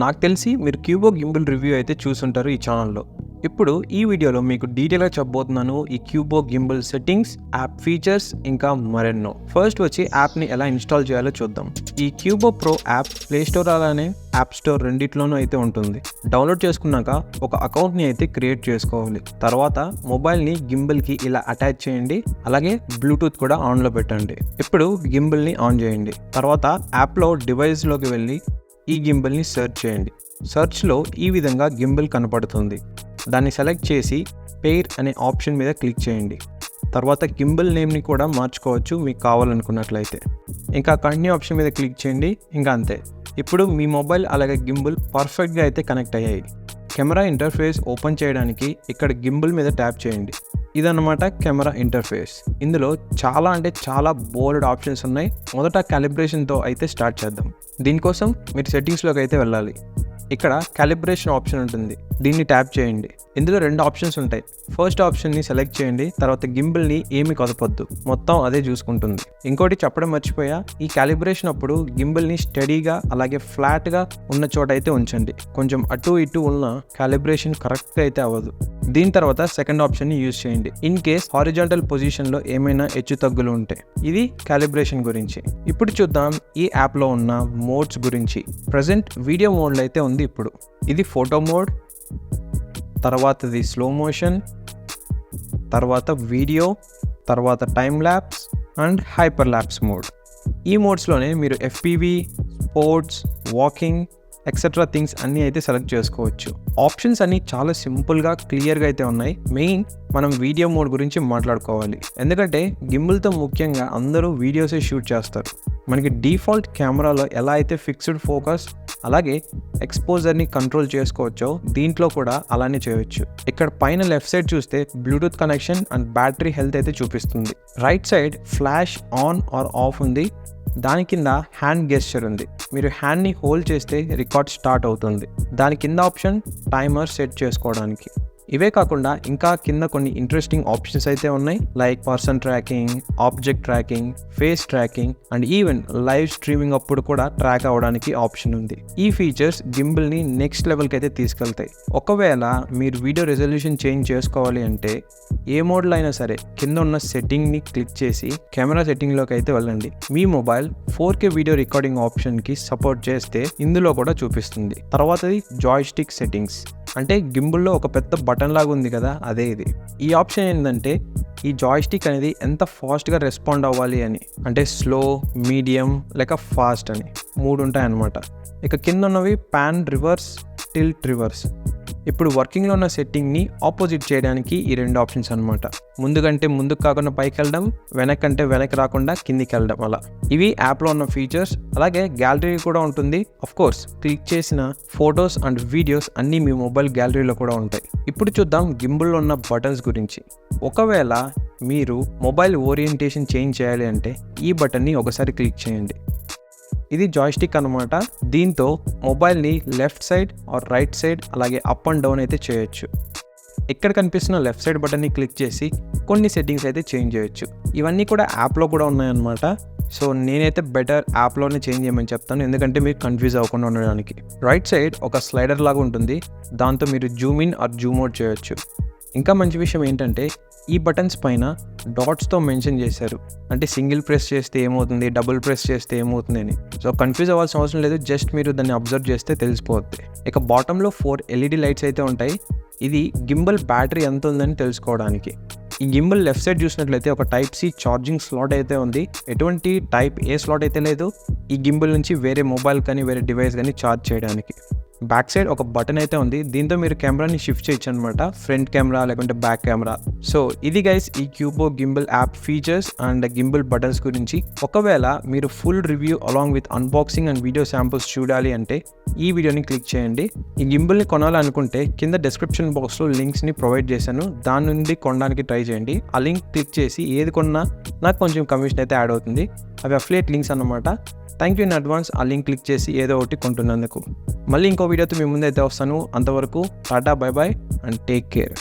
నాకు తెలిసి మీరు క్యూబో గింబల్ రివ్యూ అయితే చూసుంటారు ఈ ఛానల్లో. ఇప్పుడు ఈ వీడియోలో మీకు డీటెయిల్గా చెప్పబోతున్నాను ఈ Qubo gimbal settings, app features ఇంకా మరెన్నో. ఫస్ట్ వచ్చి యాప్ని ఎలా ఇన్స్టాల్ చేయాలో చూద్దాం. ఈ క్యూబో ప్రో యాప్ ప్లే స్టోర్ అలానే యాప్ స్టోర్ రెండిట్లోనూ అయితే ఉంటుంది. డౌన్లోడ్ చేసుకున్నాక ఒక అకౌంట్ని అయితే క్రియేట్ చేసుకోవాలి. తర్వాత మొబైల్ని గింబల్కి ఇలా అటాచ్ చేయండి, అలాగే బ్లూటూత్ కూడా ఆన్లో పెట్టండి. ఇప్పుడు గింబల్ని ఆన్ చేయండి. తర్వాత యాప్లో డివైస్లోకి వెళ్ళి ఈ గింబల్ని సెర్చ్ చేయండి. సెర్చ్లో ఈ విధంగా గింబల్ కనపడుతుంది. దాన్ని సెలెక్ట్ చేసి పెయిర్ అనే ఆప్షన్ మీద క్లిక్ చేయండి. తర్వాత గింబల్ నేమ్ని కూడా మార్చుకోవచ్చు మీకు కావాలనుకున్నట్లయితే. ఇంకా కంటిన్యూ ఆప్షన్ మీద క్లిక్ చేయండి. ఇంకా అంతే. ఇప్పుడు మీ మొబైల్ అలాగే గింబల్ పర్ఫెక్ట్గా అయితే కనెక్ట్ అయ్యాయి. కెమెరా ఇంటర్ఫేస్ ఓపెన్ చేయడానికి ఇక్కడ గింబల్ మీద ట్యాప్ చేయండి. ఇదన్నమాట కెమెరా ఇంటర్ఫేస్. ఇందులో చాలా బోల్డ్ ఆప్షన్స్ ఉన్నాయి. మొదట క్యాలిబ్రేషన్తో అయితే స్టార్ట్ చేద్దాం. దీనికోసం మీరు సెట్టింగ్స్లోకి అయితే వెళ్ళాలి. ఇక్కడ క్యాలిబ్రేషన్ ఆప్షన్ ఉంటుంది, దీన్ని ట్యాప్ చేయండి. ఇందులో 2 ఆప్షన్స్ ఉంటాయి. ఫస్ట్ ఆప్షన్ని సెలెక్ట్ చేయండి. తర్వాత గింబల్ని ఏమి కదపొద్దు, మొత్తం అదే చూసుకుంటుంది. ఇంకోటి చెప్పడం మర్చిపోయా, ఈ క్యాలిబ్రేషన్ అప్పుడు గింబల్ని స్టడీగా అలాగే ఫ్లాట్గా ఉన్న చోట అయితే ఉంచండి. కొంచెం అటు ఇటు ఉన్న క్యాలిబ్రేషన్ కరెక్ట్గా అయితే అవ్వదు. దీని తర్వాత సెకండ్ ఆప్షన్ని యూజ్ చేయండి ఇన్ కేస్ హారిజాంటల్ పొజిషన్లో ఏమైనా హెచ్చు తగ్గులు ఉంటాయి. ఇది క్యాలిబ్రేషన్ గురించి. ఇప్పుడు చూద్దాం ఈ యాప్లో ఉన్న మోడ్స్ గురించి. ప్రజెంట్ వీడియో మోడ్లో అయితే ఉంది. ఇప్పుడు ఇది ఫోటో మోడ్, తర్వాతది స్లో మోషన్, తర్వాత వీడియో, తర్వాత time lapse and hyper lapse mode. ఈ మోడ్స్లోనే మీరు FPV, sports, walking etcetera things అన్నీ అయితే సెలెక్ట్ చేసుకోవచ్చు. ఆప్షన్స్ అన్నీ చాలా సింపుల్గా క్లియర్గా అయితే ఉన్నాయి. మెయిన్ మనం వీడియో మోడ్ గురించి మాట్లాడుకోవాలి. ఎందుకంటే గింబల్తో ముఖ్యంగా అందరూ వీడియోసే షూట్ చేస్తారు. మనకి డిఫాల్ట్ కెమెరాలో ఎలా అయితే ఫిక్స్డ్ ఫోకస్ అలాగే ఎక్స్పోజర్ని కంట్రోల్ చేసుకోవచ్చో దీంట్లో కూడా అలానే చేయవచ్చు. ఇక్కడ పైన లెఫ్ట్ సైడ్ చూస్తే bluetooth connection and battery health అయితే చూపిస్తుంది. Right side flash on or off ఉంది. దాని కింద హ్యాండ్ గెస్చర్ ఉంది. మీరు హ్యాండ్ని హోల్డ్ చేస్తే రికార్డ్ స్టార్ట్ అవుతుంది. దాని కింద ఆప్షన్ టైమర్ సెట్ చేసుకోవడానికి. ఇవే కాకుండా ఇంకా కింద కొన్ని ఇంట్రెస్టింగ్ ఆప్షన్స్ అయితే ఉన్నాయి. Like person tracking, object tracking, face tracking and even live streaming అప్పుడు కూడా ట్రాక్ అవ్వడానికి ఆప్షన్ ఉంది. ఈ ఫీచర్స్ గింబల్ని నెక్స్ట్ లెవెల్కి అయితే తీసుకెళ్తాయి. ఒకవేళ మీరు వీడియో రెజల్యూషన్ చేంజ్ చేసుకోవాలి అంటే ఏ మోడ్లో అయినా సరే కింద ఉన్న సెట్టింగ్ని క్లిక్ చేసి కెమెరా సెట్టింగ్లోకి అయితే వెళ్ళండి. మీ మొబైల్ 4K వీడియో రికార్డింగ్ ఆప్షన్కి సపోర్ట్ చేస్తే ఇందులో కూడా చూపిస్తుంది. తర్వాతది జాయ్స్టిక్ సెట్టింగ్స్. అంటే గింబల్లో ఒక పెద్ద బటన్ లాగా ఉంది కదా, అదే ఇది. ఈ ఆప్షన్ ఏంటంటే ఈ జాయ్స్టిక్ అనేది ఎంత ఫాస్ట్గా రెస్పాండ్ అవ్వాలి అని, అంటే స్లో, మీడియం లేక ఫాస్ట్ అని 3 ఉంటాయన్నమాట. ఇక కింద ఉన్నవి పాన్, రివర్స్, టిల్ట్, రివర్స్. ఇప్పుడు వర్కింగ్లో ఉన్న సెట్టింగ్ని ఆపోజిట్ చేయడానికి ఈ 2 ఆప్షన్స్ అనమాట. ముందుకంటే ముందుకు కాకుండా పైకి వెళ్ళడం, వెనక్కంటే వెనక్కి రాకుండా కిందికి వెళ్ళడం, అలా. ఇవి యాప్లో ఉన్న ఫీచర్స్. అలాగే గ్యాలరీ కూడా ఉంటుంది. ఆఫ్ కోర్స్ క్లిక్ చేసిన ఫొటోస్ అండ్ వీడియోస్ అన్నీ మీ మొబైల్ గ్యాలరీలో కూడా ఉంటాయి. ఇప్పుడు చూద్దాం గింబల్లో ఉన్న బటన్స్ గురించి. ఒకవేళ మీరు మొబైల్ ఓరియంటేషన్ చేంజ్ చేయాలి అంటే ఈ బటన్ని ఒకసారి క్లిక్ చేయండి. ఇది జాయ్స్టిక్ అనమాట. దీంతో మొబైల్ని left side or right side అలాగే అప్ అండ్ డౌన్ అయితే చేయొచ్చు. ఇక్కడ కనిపిస్తున్న లెఫ్ట్ సైడ్ బటన్ని క్లిక్ చేసి కొన్ని సెట్టింగ్స్ అయితే చేంజ్ చేయొచ్చు. ఇవన్నీ కూడా యాప్లో కూడా ఉన్నాయన్నమాట. సో నేనైతే బెటర్ యాప్లోనే చేంజ్ చేయమని చెప్తాను, ఎందుకంటే మీరు కన్ఫ్యూజ్ అవ్వకుండా ఉండడానికి. రైట్ సైడ్ ఒక స్లైడర్ లాగా ఉంటుంది. దాంతో మీరు zoom in or zoom out చేయొచ్చు. ఇంకా మంచి విషయం ఏంటంటే ఈ బటన్స్ పైన డాట్స్తో మెన్షన్ చేశారు. అంటే సింగిల్ ప్రెస్ చేస్తే ఏమవుతుంది, డబుల్ ప్రెస్ చేస్తే ఏమవుతుంది అని. సో కన్ఫ్యూజ్ అవ్వాల్సిన అవసరం లేదు, జస్ట్ మీరు దాన్ని అబ్జర్వ్ చేస్తే తెలిసిపోద్ది. ఇక బాటంలో 4 LED లైట్స్ అయితే ఉంటాయి. ఇది గింబల్ బ్యాటరీ ఎంత ఉందని తెలుసుకోవడానికి. ఈ గింబల్ లెఫ్ట్ సైడ్ చూసినట్లయితే ఒక టైప్ సి ఛార్జింగ్ స్లాట్ అయితే ఉంది. ఎటువంటి టైప్ ఏ స్లాట్ అయితే లేదు. ఈ గింబల్ నుంచి వేరే మొబైల్ కానీ వేరే డివైస్ కానీ ఛార్జ్ చేయడానికి. బ్యాక్ సైడ్ ఒక బటన్ అయితే ఉంది. దీంతో మీరు కెమెరాని షిఫ్ట్ చేయొచ్చు అనమాట, ఫ్రంట్ కెమెరా లేకుంటే బ్యాక్ కెమెరా. సో ఇది గైస్ ఈ Qubo gimbal app features and gimbal buttons గురించి. ఒకవేళ మీరు full review along with unboxing and video samples చూడాలి అంటే ఈ వీడియోని క్లిక్ చేయండి. ఈ గింబల్ని కొనాలనుకుంటే కింద డిస్క్రిప్షన్ బాక్స్లో లింక్స్ని ప్రొవైడ్ చేశాను, దాని నుండి కొనడానికి ట్రై చేయండి. ఆ లింక్ క్లిక్ చేసి ఏది కొన్నా నాకు కొంచెం కమిషన్ అయితే యాడ్ అవుతుంది. అవి అఫిలియేట్ లింక్స్ అన్నమాట. థ్యాంక్ యూ ఇన్ అడ్వాన్స్ ఆ లింక్ క్లిక్ చేసి ఏదో ఒకటి కొంటున్నందుకు. మళ్ళీ ఇంకో వీడియోతో మీ ముందైతే వస్తాను. అంతవరకు టాటా, bye bye and take care.